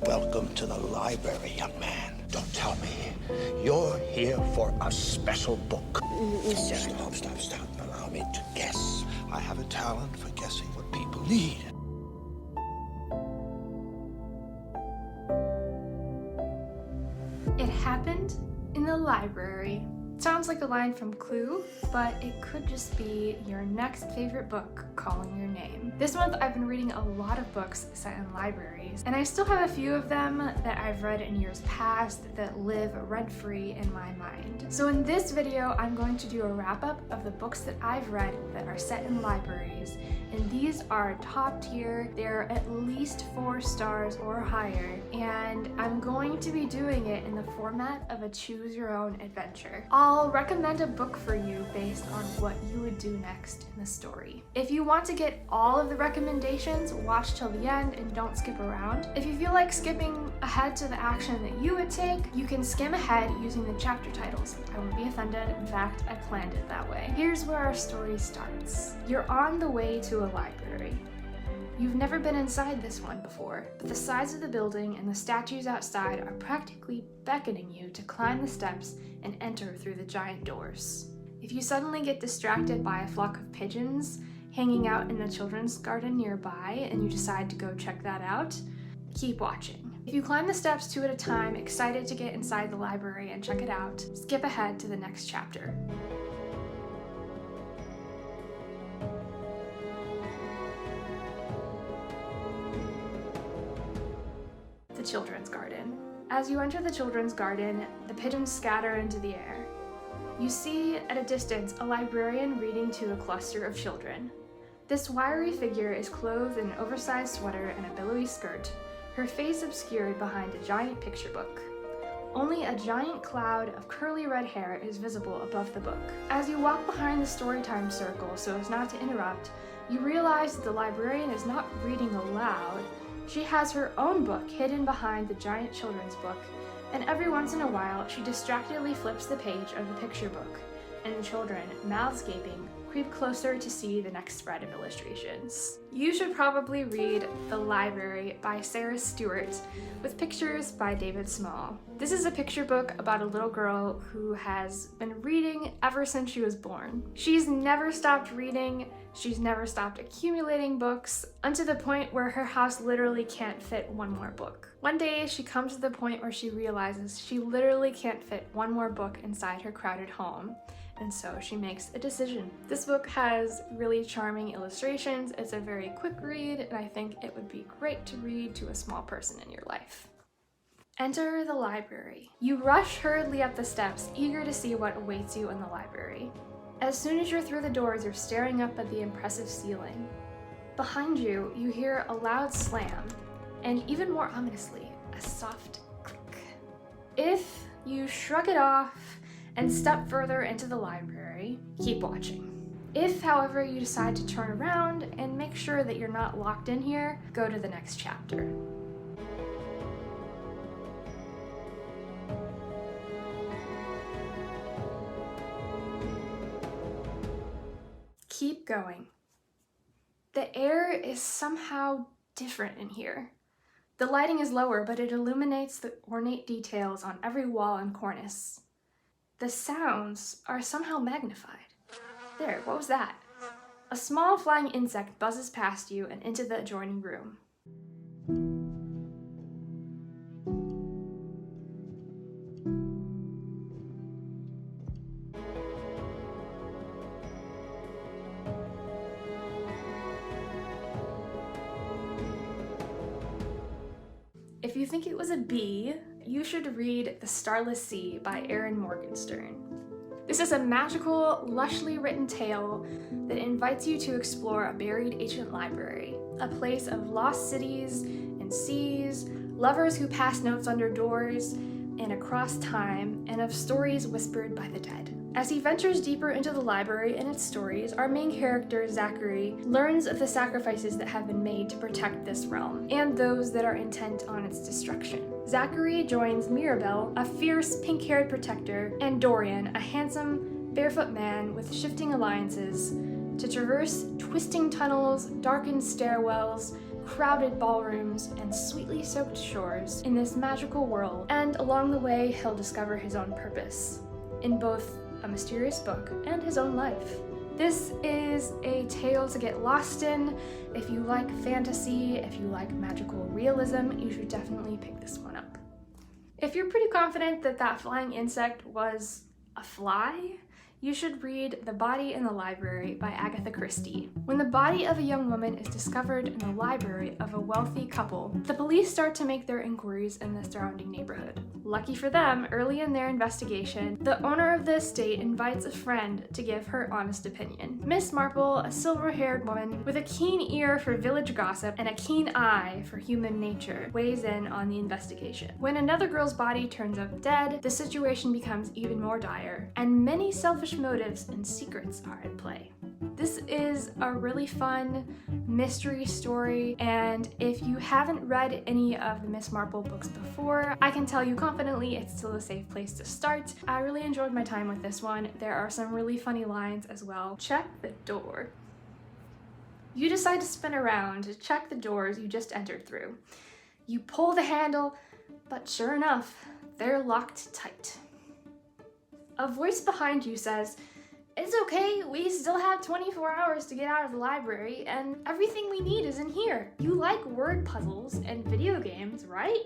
Welcome to the library, young man. Don't tell me. You're here for a special book. Stop. Allow me to guess. I have a talent for guessing what people need. It happened in the library. Sounds like a line from Clue, but it could just be your next favorite book calling your name. This month I've been reading a lot of books set in libraries, and I still have a few of them that I've read in years past that live rent-free in my mind. So in this video, I'm going to do a wrap-up of the books that I've read that are set in libraries, and these are top tier. They're at least 4 stars or higher, and I'm going to be doing it in the format of a choose your own adventure. I'll recommend a book for you based on what you would do next in the story. If you want to get all of the recommendations, watch till the end and don't skip around. If you feel like skipping ahead to the action that you would take, you can skim ahead using the chapter titles. I won't be offended. In fact, I planned it that way. Here's where our story starts. You're on the way to a library. You've never been inside this one before, but the size of the building and the statues outside are practically beckoning you to climb the steps and enter through the giant doors. If you suddenly get distracted by a flock of pigeons hanging out in a children's garden nearby and you decide to go check that out, keep watching. If you climb the steps 2 at a time, excited to get inside the library and check it out, skip ahead to the next chapter. The children's garden. As you enter the children's garden, the pigeons scatter into the air. You see at a distance a librarian reading to a cluster of children. This wiry figure is clothed in an oversized sweater and a billowy skirt, her face obscured behind a giant picture book. Only a giant cloud of curly red hair is visible above the book. As you walk behind the storytime circle so as not to interrupt, you realize that the librarian is not reading aloud. She has her own book hidden behind the giant children's book, and every once in a while she distractedly flips the page of the picture book, and the children, mouths gaping, creep closer to see the next spread of illustrations. You should probably read The Library by Sarah Stewart, with pictures by David Small. This is a picture book about a little girl who has been reading ever since she was born. She's never stopped reading, she's never stopped accumulating books, unto the point where her house literally can't fit one more book. One day she comes to the point where she realizes she literally can't fit one more book inside her crowded home. And so she makes a decision. This book has really charming illustrations, it's a very quick read, and I think it would be great to read to a small person in your life. Enter the library. You rush hurriedly up the steps, eager to see what awaits you in the library. As soon as you're through the doors, you're staring up at the impressive ceiling. Behind you, you hear a loud slam, and even more ominously, a soft click. If you shrug it off and step further into the library, keep watching. If, however, you decide to turn around and make sure that you're not locked in here, go to the next chapter. Keep going. The air is somehow different in here. The lighting is lower, but it illuminates the ornate details on every wall and cornice. The sounds are somehow magnified. There, what was that? A small flying insect buzzes past you and into the adjoining room. If you think it was a bee, you should read The Starless Sea by Erin Morgenstern. This is a magical, lushly written tale that invites you to explore a buried ancient library, a place of lost cities and seas, lovers who pass notes under doors and across time, and of stories whispered by the dead. As he ventures deeper into the library and its stories, our main character, Zachary, learns of the sacrifices that have been made to protect this realm, and those that are intent on its destruction. Zachary joins Mirabelle, a fierce, pink-haired protector, and Dorian, a handsome, barefoot man with shifting alliances, to traverse twisting tunnels, darkened stairwells, crowded ballrooms, and sweetly soaked shores in this magical world, and along the way he'll discover his own purpose in both a mysterious book and his own life. This is a tale to get lost in. If you like fantasy, if you like magical realism, you should definitely pick this one up. If you're pretty confident that that flying insect was a fly, you should read The Body in the Library by Agatha Christie. When the body of a young woman is discovered in the library of a wealthy couple, the police start to make their inquiries in the surrounding neighborhood. Lucky for them, early in their investigation, the owner of the estate invites a friend to give her honest opinion. Miss Marple, a silver-haired woman with a keen ear for village gossip and a keen eye for human nature, weighs in on the investigation. When another girl's body turns up dead, the situation becomes even more dire, and many selfish motives and secrets are at play. This is a really fun mystery story, and if you haven't read any of the Miss Marple books before, I can tell you confidently it's still a safe place to start. I really enjoyed my time with this one. There are some really funny lines as well. Check the door. You decide to spin around to check the doors you just entered through. You pull the handle, but sure enough, they're locked tight. A voice behind you says, "It's okay, we still have 24 hours to get out of the library, and everything we need is in here. You like word puzzles and video games, right?"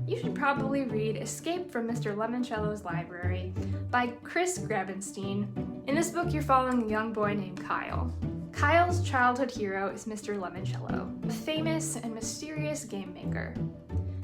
You should probably read Escape from Mr. Lemoncello's Library by Chris Grabenstein. In this book, you're following a young boy named Kyle. Kyle's childhood hero is Mr. Lemoncello, a famous and mysterious game maker.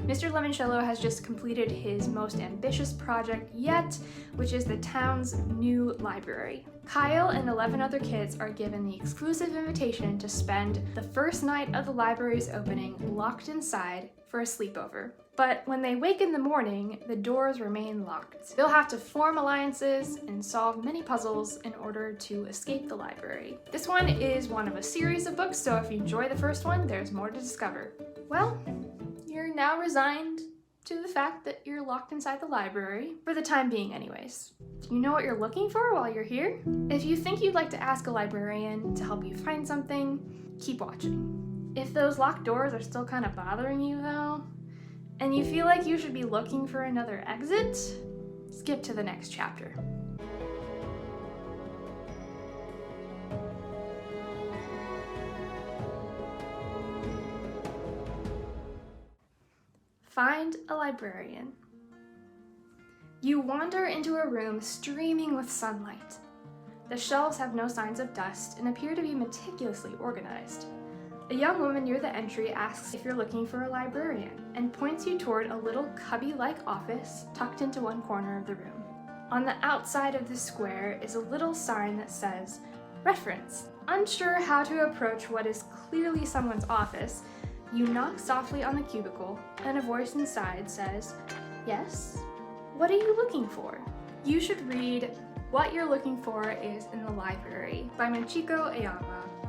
Mr. Lemoncello has just completed his most ambitious project yet, which is the town's new library. Kyle and 11 other kids are given the exclusive invitation to spend the first night of the library's opening locked inside for a sleepover. But when they wake in the morning, the doors remain locked. They'll have to form alliances and solve many puzzles in order to escape the library. This one is one of a series of books, so if you enjoy the first one, there's more to discover. Well, you're now resigned to the fact that you're locked inside the library, for the time being anyways. Do you know what you're looking for while you're here? If you think you'd like to ask a librarian to help you find something, keep watching. If those locked doors are still kind of bothering you though, and you feel like you should be looking for another exit, skip to the next chapter. Find a librarian. You wander into a room streaming with sunlight. The shelves have no signs of dust and appear to be meticulously organized. A young woman near the entry asks if you're looking for a librarian and points you toward a little cubby-like office tucked into one corner of the room. On the outside of the square is a little sign that says, "Reference." Unsure how to approach what is clearly someone's office, you knock softly on the cubicle, and a voice inside says, "Yes? What are you looking for?" You should read What You're Looking For Is in the Library by Michiko Ayama.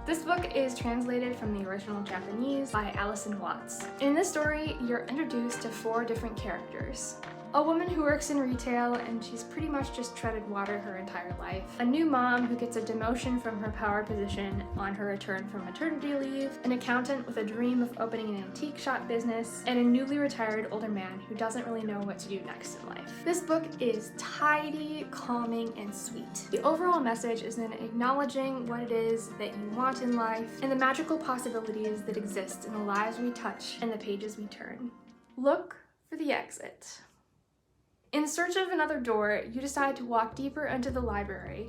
This book is translated from the original Japanese by Alison Watts. In this story, you're introduced to 4 different characters. A woman who works in retail and she's pretty much just treaded water her entire life. A new mom who gets a demotion from her powered position on her return from maternity leave. An accountant with a dream of opening an antique shop business. And a newly retired older man who doesn't really know what to do next in life. This book is tidy, calming, and sweet. The overall message is in acknowledging what it is that you want in life and the magical possibilities that exist in the lives we touch and the pages we turn. Look for the exit. In search of another door, you decide to walk deeper into the library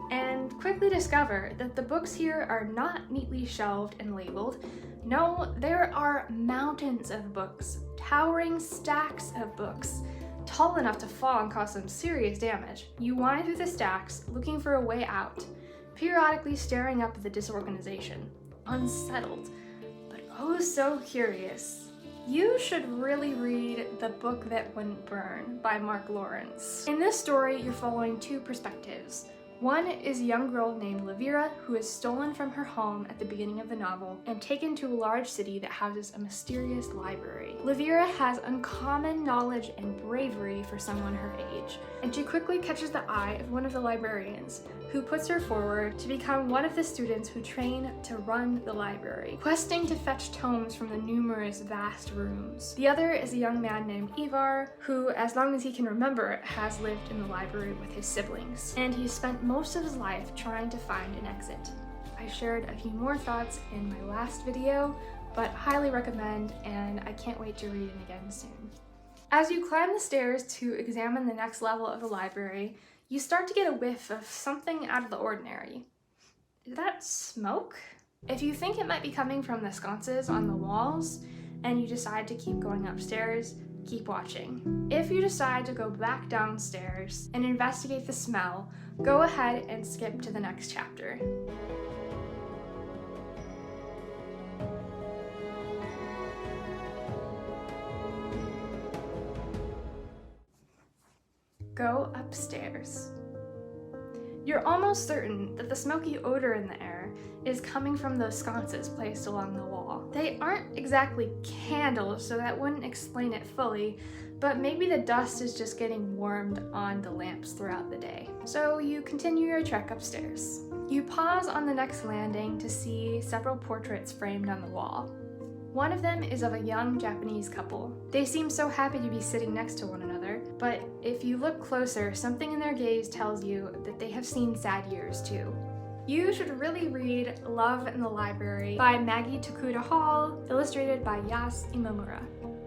and quickly discover that the books here are not neatly shelved and labeled. No, there are mountains of books, towering stacks of books, tall enough to fall and cause some serious damage. You wind through the stacks, looking for a way out, periodically staring up at the disorganization, unsettled, but oh so curious. You should really read The Book That Wouldn't Burn by Mark Lawrence. In this story, you're following 2 perspectives. One is a young girl named Levira who is stolen from her home at the beginning of the novel and taken to a large city that houses a mysterious library. Levira has uncommon knowledge and bravery for someone her age, and she quickly catches the eye of one of the librarians, who puts her forward to become one of the students who train to run the library, questing to fetch tomes from the numerous vast rooms. The other is a young man named Ivar, who, as long as he can remember, has lived in the library with his siblings, and he spent most of his life trying to find an exit. I shared a few more thoughts in my last video, but highly recommend, and I can't wait to read it again soon. As you climb the stairs to examine the next level of the library, you start to get a whiff of something out of the ordinary. Is that smoke? If you think it might be coming from the sconces on the walls, and you decide to keep going upstairs, keep watching. If you decide to go back downstairs and investigate the smell, go ahead and skip to the next chapter. Go upstairs. You're almost certain that the smoky odor in the air is coming from those sconces placed along the wall. They aren't exactly candles, so that wouldn't explain it fully, but maybe the dust is just getting warmed on the lamps throughout the day. So you continue your trek upstairs. You pause on the next landing to see several portraits framed on the wall. One of them is of a young Japanese couple. They seem so happy to be sitting next to one another, but if you look closer, something in their gaze tells you that they have seen sad years too. You should really read Love in the Library by Maggie Tokuda Hall, illustrated by Yas Imamura.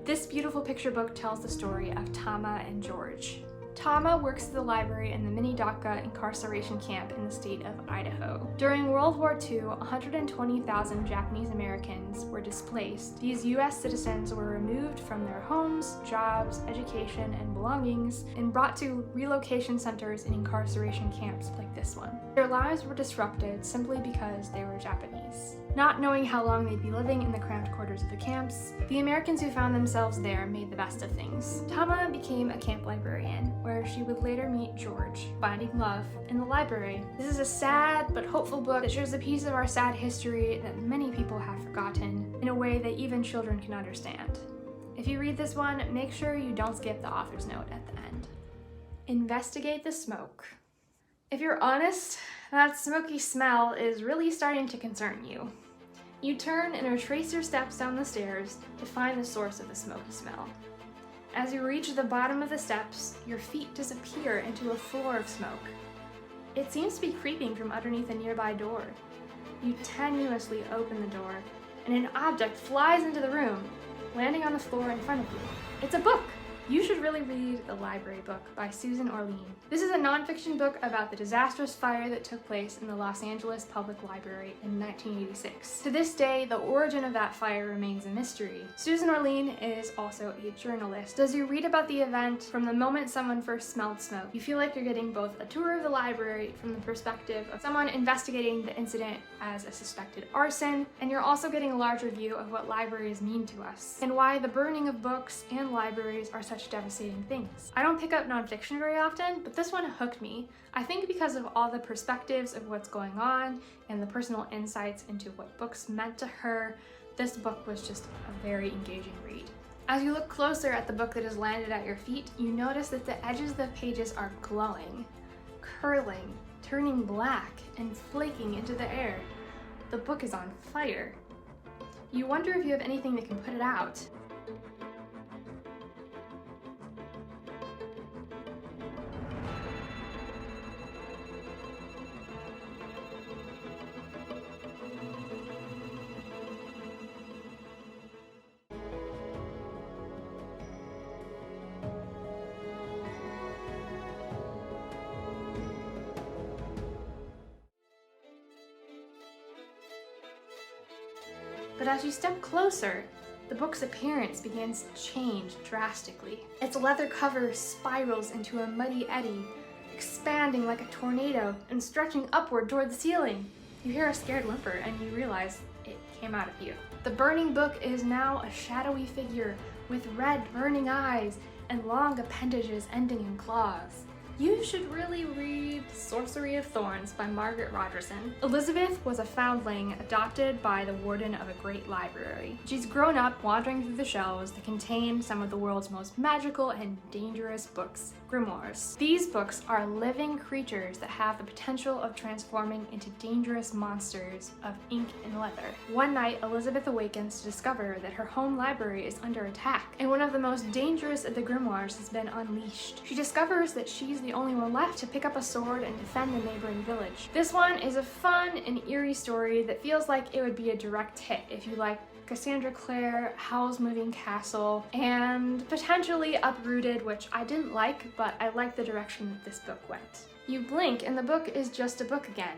This beautiful picture book tells the story of Tama and George. Tama works at the library in the Minidaka incarceration camp in the state of Idaho. During World War II, 120,000 Japanese Americans were displaced. These US citizens were removed from their homes, jobs, education, and belongings and brought to relocation centers and incarceration camps like this one. Their lives were disrupted simply because they were Japanese. Not knowing how long they'd be living in the cramped quarters of the camps, the Americans who found themselves there made the best of things. Tama became a camp librarian, where she would later meet George, finding love in the library. This is a sad but hopeful book that shows a piece of our sad history that many people have forgotten in a way that even children can understand. If you read this one, make sure you don't skip the author's note at the end. Investigate the smoke. If you're honest, that smoky smell is really starting to concern you. You turn and retrace your steps down the stairs to find the source of the smoky smell. As you reach the bottom of the steps, your feet disappear into a floor of smoke. It seems to be creeping from underneath a nearby door. You tenuously open the door, and an object flies into the room, landing on the floor in front of you. It's a book! You should really read The Library Book by Susan Orlean. This is a nonfiction book about the disastrous fire that took place in the Los Angeles Public Library in 1986. To this day, the origin of that fire remains a mystery. Susan Orlean is also a journalist. As you read about the event, from the moment someone first smelled smoke, you feel like you're getting both a tour of the library from the perspective of someone investigating the incident as a suspected arson, and you're also getting a larger view of what libraries mean to us, and why the burning of books and libraries are such devastating things. I don't pick up nonfiction very often, but this one hooked me. I think because of all the perspectives of what's going on and the personal insights into what books meant to her, this book was just a very engaging read. As you look closer at the book that has landed at your feet, you notice that the edges of the pages are glowing, curling, turning black, and flaking into the air. The book is on fire. You wonder if you have anything that can put it out. But as you step closer, the book's appearance begins to change drastically. Its leather cover spirals into a muddy eddy, expanding like a tornado and stretching upward toward the ceiling. You hear a scared whimper and you realize it came out of you. The burning book is now a shadowy figure with red burning eyes and long appendages ending in claws. You should really read Sorcery of Thorns by Margaret Rogerson. Elizabeth was a foundling adopted by the warden of a great library. She's grown up wandering through the shelves that contain some of the world's most magical and dangerous books, grimoires. These books are living creatures that have the potential of transforming into dangerous monsters of ink and leather. One night, Elizabeth awakens to discover that her home library is under attack, and one of the most dangerous of the grimoires has been unleashed. She discovers that she's the only one left to pick up a sword and defend the neighboring village. This one is a fun and eerie story that feels like it would be a direct hit if you like Cassandra Clare, Howl's Moving Castle, and potentially Uprooted, which I didn't like, but I like the direction that this book went. You blink and the book is just a book again.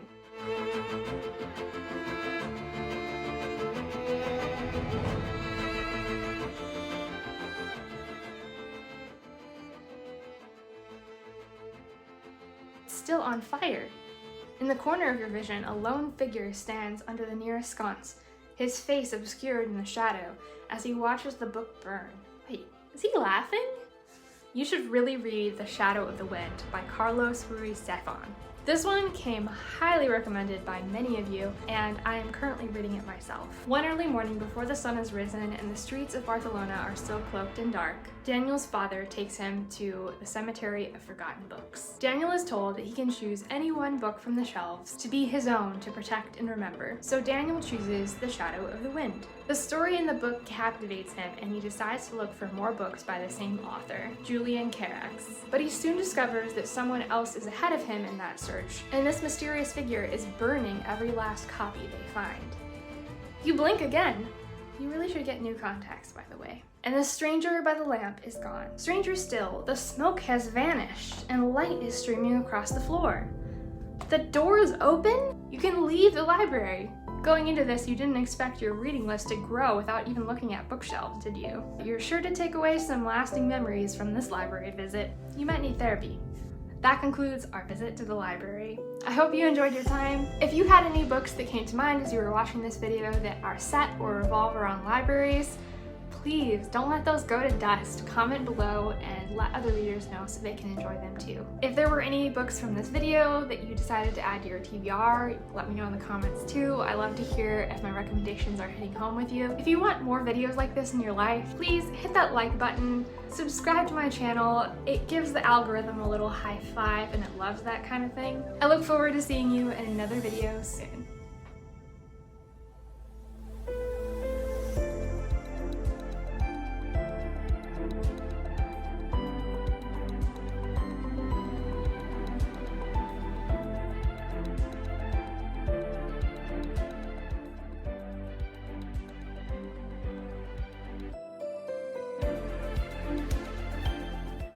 Still on fire. In the corner of your vision, a lone figure stands under the nearest sconce, his face obscured in the shadow as he watches the book burn. Wait, is he laughing? You should really read The Shadow of the Wind by Carlos Ruiz Zafón. This one came highly recommended by many of you, and I am currently reading it myself. One early morning before the sun has risen and the streets of Barcelona are still cloaked in dark, Daniel's father takes him to the Cemetery of Forgotten Books. Daniel is told that he can choose any one book from the shelves to be his own to protect and remember, so Daniel chooses The Shadow of the Wind. The story in the book captivates him, and he decides to look for more books by the same author, Julian Carax. But he soon discovers that someone else is ahead of him in that search, and this mysterious figure is burning every last copy they find. You blink again! You really should get new contacts, by the way. And the stranger by the lamp is gone. Stranger still, the smoke has vanished, and light is streaming across the floor. The door is open? You can leave the library. Going into this, you didn't expect your reading list to grow without even looking at bookshelves, did you? You're sure to take away some lasting memories from this library visit. You might need therapy. That concludes our visit to the library. I hope you enjoyed your time. If you had any books that came to mind as you were watching this video that are set or revolve around libraries, please don't let those go to dust. Comment below and let other readers know so they can enjoy them too. If there were any books from this video that you decided to add to your TBR, let me know in the comments too. I love to hear if my recommendations are hitting home with you. If you want more videos like this in your life, please hit that like button, subscribe to my channel. It gives the algorithm a little high five and it loves that kind of thing. I look forward to seeing you in another video soon.